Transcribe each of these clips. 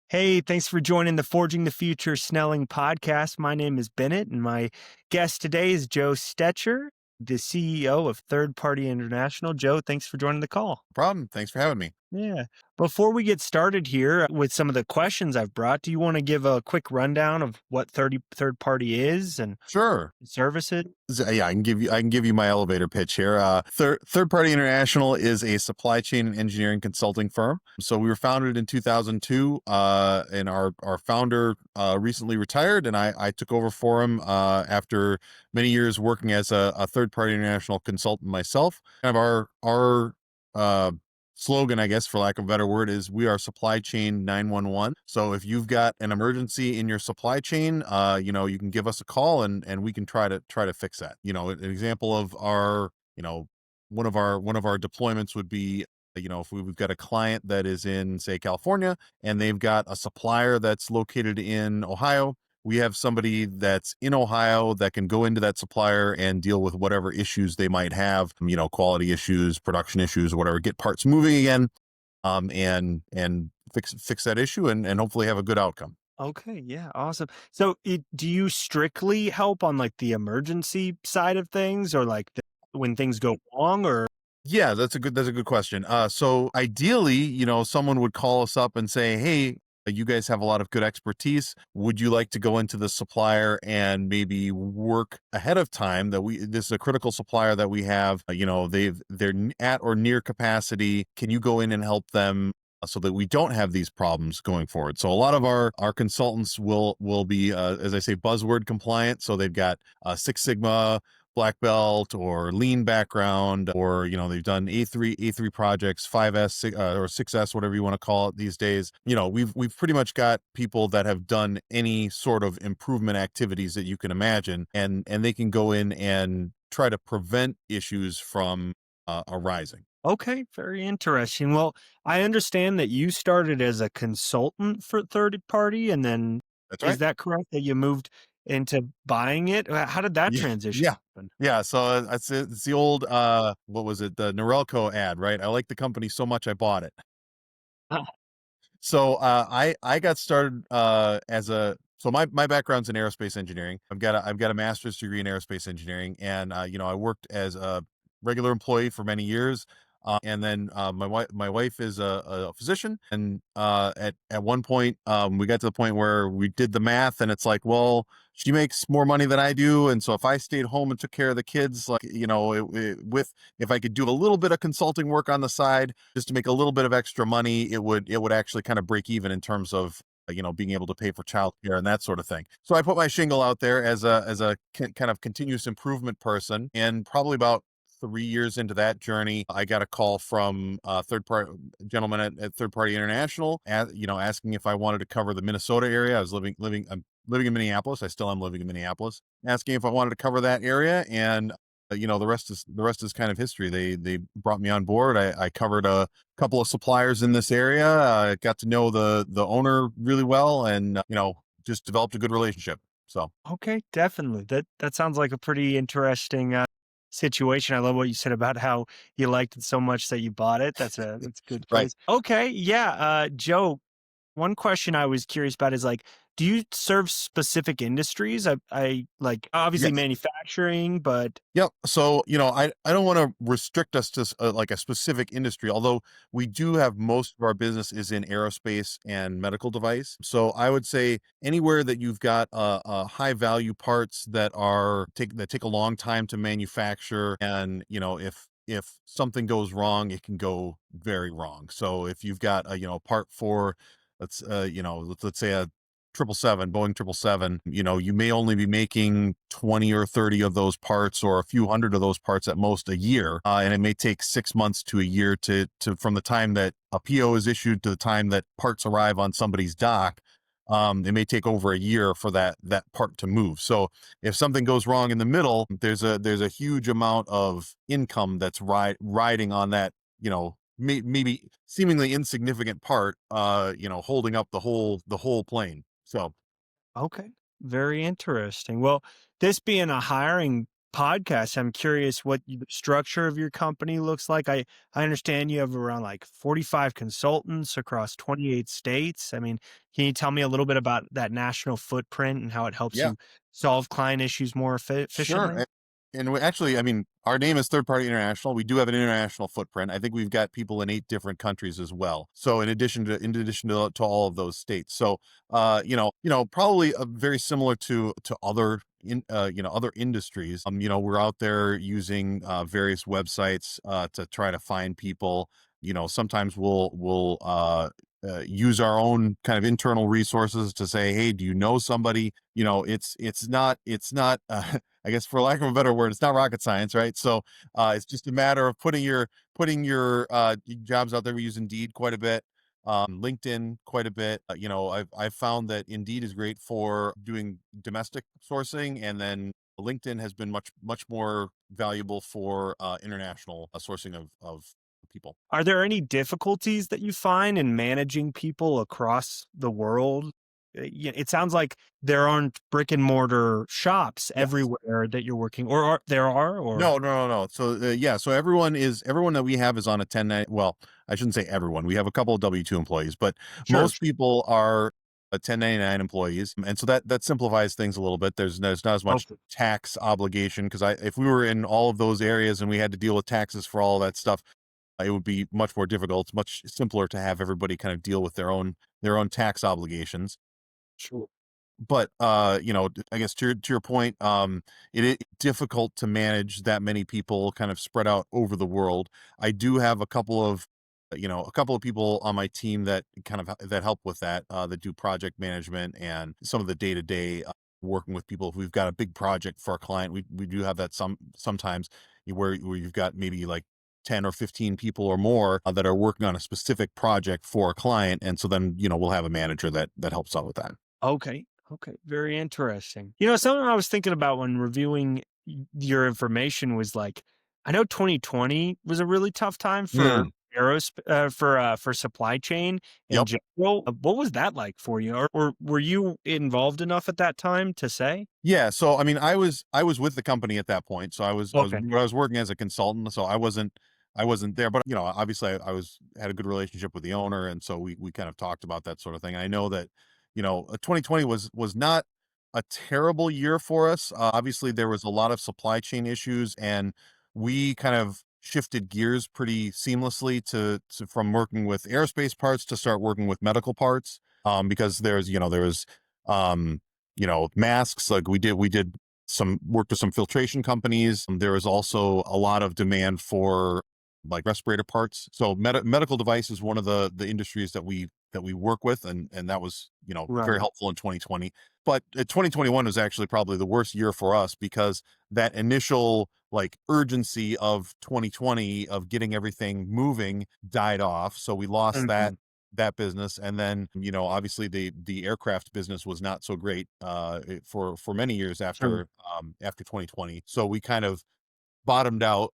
Hey, thanks for joining the Forging the Future Snelling podcast. My name is Bennett, and my guest today is Joe Stecher, the CEO of Third Party International. Joe, thanks for joining the call. Problem. Thanks for having me. Yeah. Before we get started here with some of the questions I've brought, do you want to give a quick rundown of what third party is and Sure. service it? Yeah, I can give you my elevator pitch here. Third Party International is a supply chain and engineering consulting firm. So we were founded in 2002, and our founder recently retired, and I took over for him after many years working as a third party international consultant myself. Kind of our uh, slogan, I guess, for lack of a better word, is we are supply chain 911. So if you've got an emergency in your supply chain, you can give us a call and we can try to fix that. An example of our, one of our deployments would be, if we've got a client that is in, say, California, and they've got a supplier that's located in Ohio. We have somebody that's in Ohio that can go into that supplier and deal with whatever issues they might have, quality issues, production issues, whatever, get parts moving again, and fix that issue and hopefully have a good outcome. Okay, yeah, awesome. So, do you strictly help on like the emergency side of things, or like when things go wrong, or Yeah, that's a good question. So ideally, someone would call us up and say, "Hey, you guys have a lot of good expertise. Would you like to go into the supplier and maybe work ahead of time that this is a critical supplier that we have, they're at or near capacity. Can you go in and help them so that we don't have these problems going forward?" So a lot of our consultants will be, as I say, buzzword compliant. So they've got Six Sigma, black belt, or lean background, or they've done A3 projects, 5S, or 6S, whatever you want to call it these days. We've pretty much got people that have done any sort of improvement activities that you can imagine, and they can go in and try to prevent issues from arising. okay, very interesting. Well, I understand that you started as a consultant for third party, and then That's is right. that correct that you moved into buying it? How did that Yeah, transition yeah, happen? yeah. So it's the old, what was it, the Norelco ad, right? I like the company so much I bought it. Ah, So I got started as a so my background's in aerospace engineering. I've got a master's degree in aerospace engineering, and I worked as a regular employee for many years. And then my wife is a physician, and at one point we got to the point where we did the math, and it's like, well, she makes more money than I do, and so if I stayed home and took care of the kids, like, with if I could do a little bit of consulting work on the side just to make a little bit of extra money, it would actually kind of break even in terms of being able to pay for childcare and that sort of thing. So I put my shingle out there as a kind of continuous improvement person, and probably about 3 years into that journey, I got a call from a third party gentleman at Third Party International, asking if I wanted to cover the Minnesota area. I'm living in Minneapolis. I still am living in Minneapolis. Asking if I wanted to cover that area, and the rest is kind of history. They brought me on board. I covered a couple of suppliers in this area. Got to know the owner really well, and just developed a good relationship. So okay, definitely. That sounds like a pretty interesting situation. I love what you said about how you liked it so much that you bought it. That's a good right. choice. Okay, yeah, Joe, one question I was curious about is like, do you serve specific industries? I like obviously Yes. manufacturing, but Yep. So, I don't want to restrict us to like a specific industry, although we do have most of our business is in aerospace and medical device. So I would say anywhere that you've got high value parts that take a long time to manufacture, and if something goes wrong, it can go very wrong. So if you've got a part for, let's say a 777, Boeing 777, you may only be making 20 or 30 of those parts, or a few hundred of those parts at most, a year. And it may take 6 months to a year from the time that a PO is issued to the time that parts arrive on somebody's dock. It may take over a year for that part to move. So if something goes wrong in the middle, there's a huge amount of income that's riding on that, maybe seemingly insignificant part, holding up the whole plane. So okay, very interesting. Well, this being a hiring podcast, I'm curious what the structure of your company looks like. I understand you have around like 45 consultants across 28 states. I mean, can you tell me a little bit about that national footprint and how it helps Yeah. you solve client issues more Sure. efficiently? And we actually, I mean, our name is Third Party International. We do have an international footprint. I think we've got people in 8 different countries as well. So in addition to all of those states. So probably very similar to other other industries. We're out there using various websites to try to find people. Sometimes we'll use our own kind of internal resources to say, hey, do you know somebody? It's not I guess for lack of a better word, it's not rocket science, right? So it's just a matter of putting your jobs out there. We use Indeed quite a bit, LinkedIn quite a bit. I've found that Indeed is great for doing domestic sourcing, and then LinkedIn has been much more valuable for international sourcing of people. Are there any difficulties that you find in managing people across the world? It sounds like there aren't brick and mortar shops Yes. everywhere that you're working, or there are, or No, no, no, no. So yeah, so everyone that we have is on a 10 well, I shouldn't say everyone. We have a couple of W-2 employees, but sure. most people are a 1099 employees. And so that simplifies things a little bit. There's not as much Okay, tax obligation because I if we were in all of those areas and we had to deal with taxes for all of that stuff, it would be much more difficult. It's much simpler to have everybody kind of deal with their own tax obligations. sure. But I guess to your point, it is difficult to manage that many people kind of spread out over the world. I do have a couple of people on my team that that help with that do project management and some of the day-to-day working with people. If we've got a big project for a client, we do have that sometimes where you've got maybe like 10 or 15 people or more that are working on a specific project for a client, and so then we'll have a manager that helps out with that. Okay. Okay. Very interesting. Something I was thinking about when reviewing your information was like, I know 2020 was a really tough time for Mm, for supply chain in yep. general. What was that like for you, or were you involved enough at that time to say? Yeah, so I mean, I was with the company at that point, so Okay. I was working as a consultant, so I wasn't there, but obviously I was had a good relationship with the owner, and so we kind of talked about that sort of thing. I know that 2020 was not a terrible year for us. Obviously, there was a lot of supply chain issues, and we kind of shifted gears pretty seamlessly to from working with aerospace parts to start working with medical parts, because there was masks. Like we did some work with some filtration companies. There was also a lot of demand for like respirator parts. So medical device is one of the industries that we work with, and that was very Right. helpful in 2020. But 2021 was actually probably the worst year for us because that initial like urgency of 2020 of getting everything moving died off. So we lost that Mhm. that business, and then obviously the aircraft business was not so great for many years Sure. after 2020. So we kind of bottomed out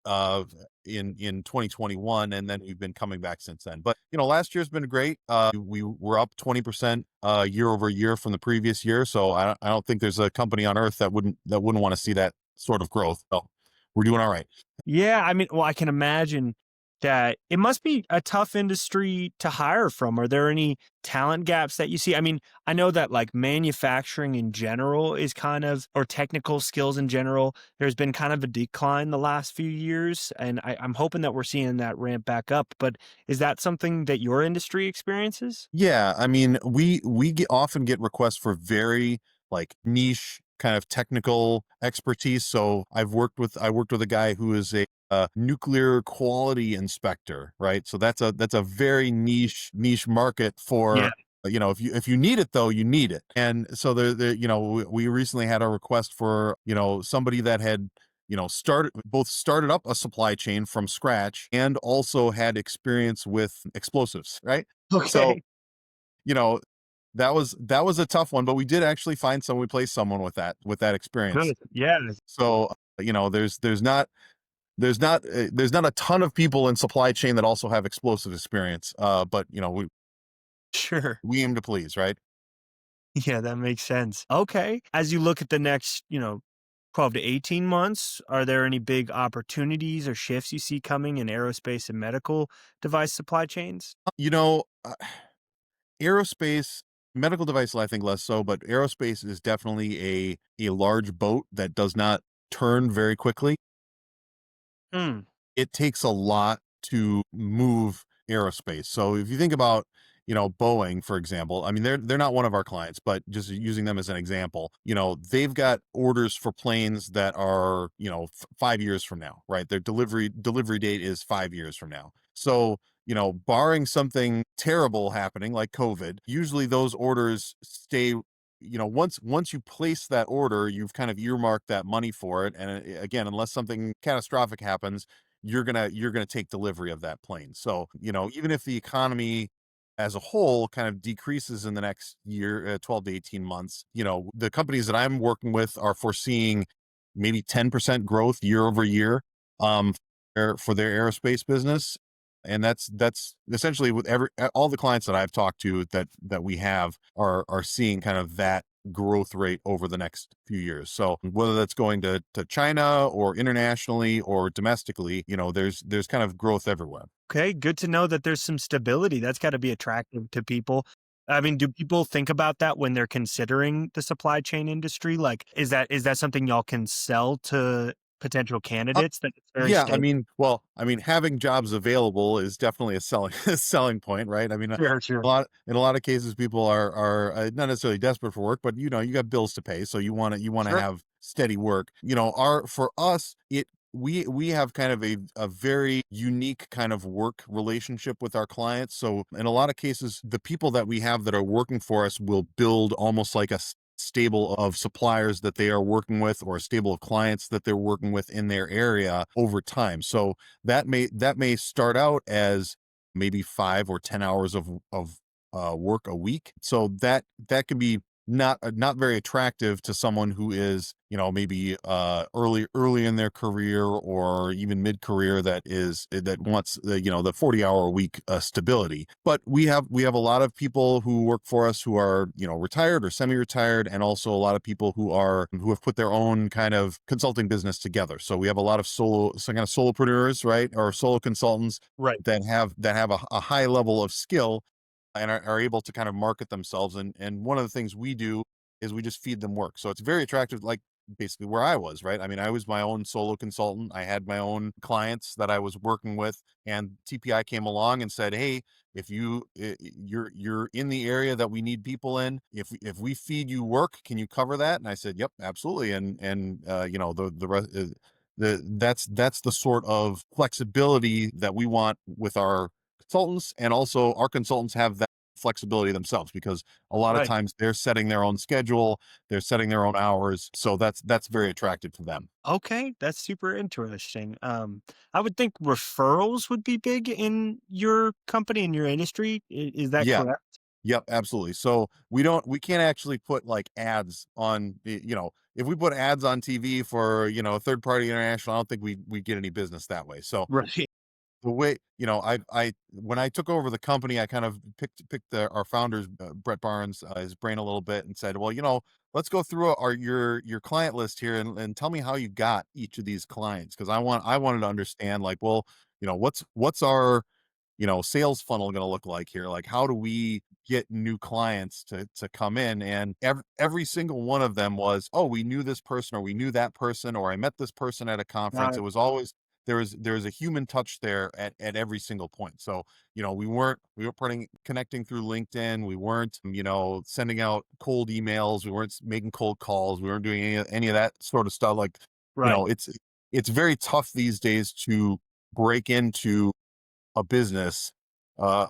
in 2021, and then we've been coming back since then. But last year's been great. We were up 20% year over year from the previous year, so I don't think there's a company on earth that wouldn't want to see that sort of growth. So we're doing all right. Yeah, I mean, well, I can imagine that it must be a tough industry to hire from. Are there any talent gaps that you see? I mean, I know that like manufacturing in general is kind of, or technical skills in general, there's been kind of a decline the last few years. And I'm hoping that we're seeing that ramp back up. But is that something that your industry experiences? Yeah, I mean, often get requests for very like niche kind of technical expertise. So I worked with a guy who is a nuclear quality inspector, right? So that's a very niche market Yeah. for if you need it though, you need it. And so we recently had a request for somebody that had started up a supply chain from scratch and also had experience with explosives, right? So Okay. you know, that was a tough one, but we did actually find we placed someone with that experience. Good. Yeah. So, there's not a ton of people in supply chain that also have explosive experience. But Sure. we aim to please, right? Yeah, that makes sense. Okay. As you look at the next, 12 to 18 months, are there any big opportunities or shifts you see coming in aerospace and medical device supply chains? You know, aerospace, medical device, I think less so, but aerospace is definitely a large boat that does not turn very quickly. Hmm. It takes a lot to move aerospace. So if you think about, Boeing, for example, I mean, they're not one of our clients, but just using them as an example, they've got orders for planes that are, 5 years from now, right? Their delivery date is 5 years from now. So, barring something terrible happening like COVID, usually those orders stay. Once you place that order, you've kind of earmarked that money for it. And again, unless something catastrophic happens, you're gonna take delivery of that plane. So, even if the economy as a whole kind of decreases in the next year, 12 to 18 months, the companies that I'm working with are foreseeing maybe 10% growth year over year, um, for their aerospace business. And that's essentially with all the clients that I've talked to that we have are seeing kind of that growth rate over the next few years. So whether that's going to China or internationally or domestically, there's kind of growth everywhere. Okay, good to know that there's some stability. That's gotta be attractive to people. I mean, do people think about that when they're considering the supply chain industry? Like, is that something y'all can sell to potential Uh, candidates that it's very yeah, stable? I mean, having jobs available is definitely a selling a selling point, right? I mean, Sure, sure. in a lot of cases, people are not necessarily desperate for work, but you got bills to pay, so you want to Sure. have steady work. Our for us, we have kind of a very unique kind of work relationship with our clients. So in a lot of cases, the people that we have that are working for us will build almost like a stable of suppliers that they are working with or a stable of clients that they're working with in their area over time. So that may start out as maybe 5 or 10 hours of work a week. So that can be not very attractive to someone who is maybe early in their career or even mid career that wants the 40-hour a week stability. But we have a lot of people who work for us who are retired or semi retired, and also a lot of people who have put their own kind of consulting business together. So we have a lot of some kind of solopreneurs, right, or solo consultants Right. that have a high level of skill and are able to kind of market themselves. And one of the things we do is we just feed them work. So it's very attractive, like basically where I was, right? I mean, I was my own solo consultant. I had my own clients that I was working with, and TPI came along and said, "Hey, if you're in the area that we need people in, if we feed you work, can you cover that?" And I said, "Yep, absolutely." And the rest. That's the sort of flexibility that we want with our consultants, and also our consultants have that flexibility themselves because a lot of Right. times they're setting their own schedule, they're setting their own hours, so that's very attractive to them. Okay, that's super interesting. I would think referrals would be big in your company, in your industry. Is that Yeah. correct? Yep, absolutely. So we can't actually put like ads on if we put ads on TV for third party international, I don't think we get any business that way. So Right. the way I when I took over the company, I kind of picked our founders, Brett Barnes, his brain a little bit, and said, well, let's go through your client list here, and tell me how you got each of these clients, because I wanted to understand, like, well, what's our sales funnel going to look like here? Like, how do we get new clients to come in? And every single one of them was, oh, we knew this person, or we knew that person, or I met this person at a conference. It was always there was a human touch there at every single point. So we were connecting through LinkedIn. We weren't sending out cold emails. We weren't making cold calls. We weren't doing any of that sort of stuff. Like, you Right. know it's very tough these days to break into a business, uh,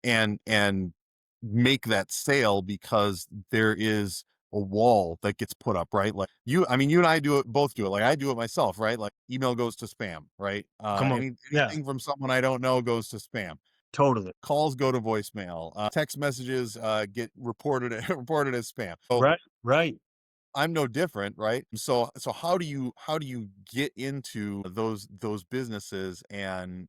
and make that sale, because there is a wall that gets put up, right? Like, I mean, you and I both do it. Like, I do it myself, right? Like, email goes to spam, right? Come on. Yeah, Anything from someone I don't know goes to spam. totally. Calls go to voicemail. Text messages get reported reported as spam. So Right. Right. I'm no different, right? So how do you get into those businesses and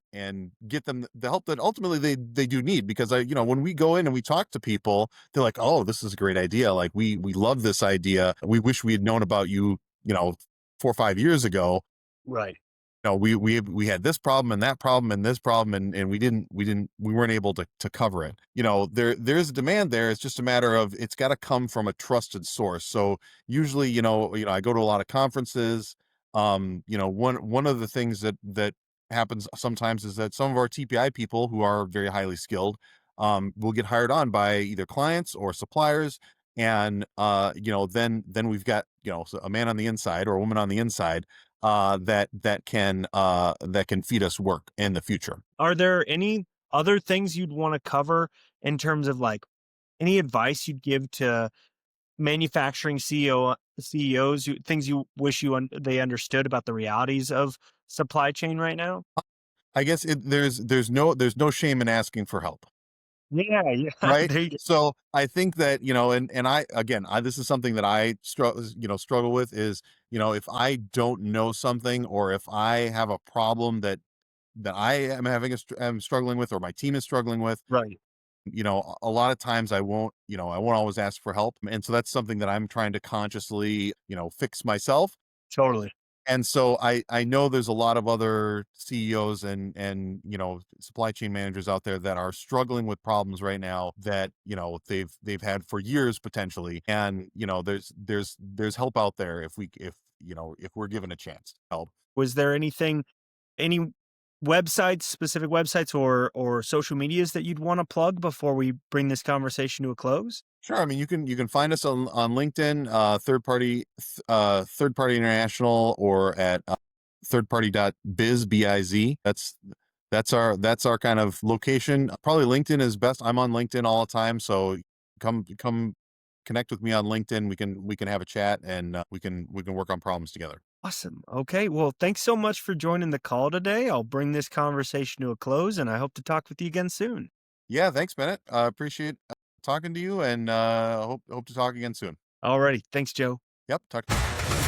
get them the help that ultimately they do need? Because when we go in and we talk to people, they're like, "Oh, this is a great idea. Like, we love this idea. We wish we had known about you 4 or 5 years ago, Right. we had this problem and that problem and this problem, and we weren't able to cover it. There's a demand there. It's just a matter of it's got to come from a trusted source. So usually, I go to a lot of conferences. One of the things that happens sometimes is that some of our TPI people who are very highly skilled will get hired on by either clients or suppliers. And then we've got a man on the inside or a woman on the inside that can feed us work in the future. Are there any other things you'd want to cover in terms of like any advice you'd give to manufacturing CEOs, things you wish they understood about the realities of supply chain right now? I guess there's no shame in asking for help, Yeah, yeah. right? There you go. So I think that and I again this is something that I struggle with is if I don't know something or if I have a problem that I am struggling with or my team is struggling with, Right. a lot of times I won't always ask for help. And so that's something that I'm trying to consciously, fix myself. Totally. And so I know there's a lot of other CEOs and supply chain managers out there that are struggling with problems right now that, they've had for years potentially. And, there's help out there if we're given a chance to help. Was there any websites, specific websites or social medias that you'd want to plug before we bring this conversation to a close? Sure. I mean, you can find us on LinkedIn, third party international, or at thirdparty.biz. That's our kind of location. Probably LinkedIn is best. I'm on LinkedIn all the time, so come connect with me on LinkedIn. We can have a chat, and we can work on problems together. Awesome. Okay. Well, thanks so much for joining the call today. I'll bring this conversation to a close and I hope to talk with you again soon. Yeah, thanks, Bennett. I appreciate talking to you, and hope to talk again soon. Alrighty. Thanks, Joe. Yep, talk to you.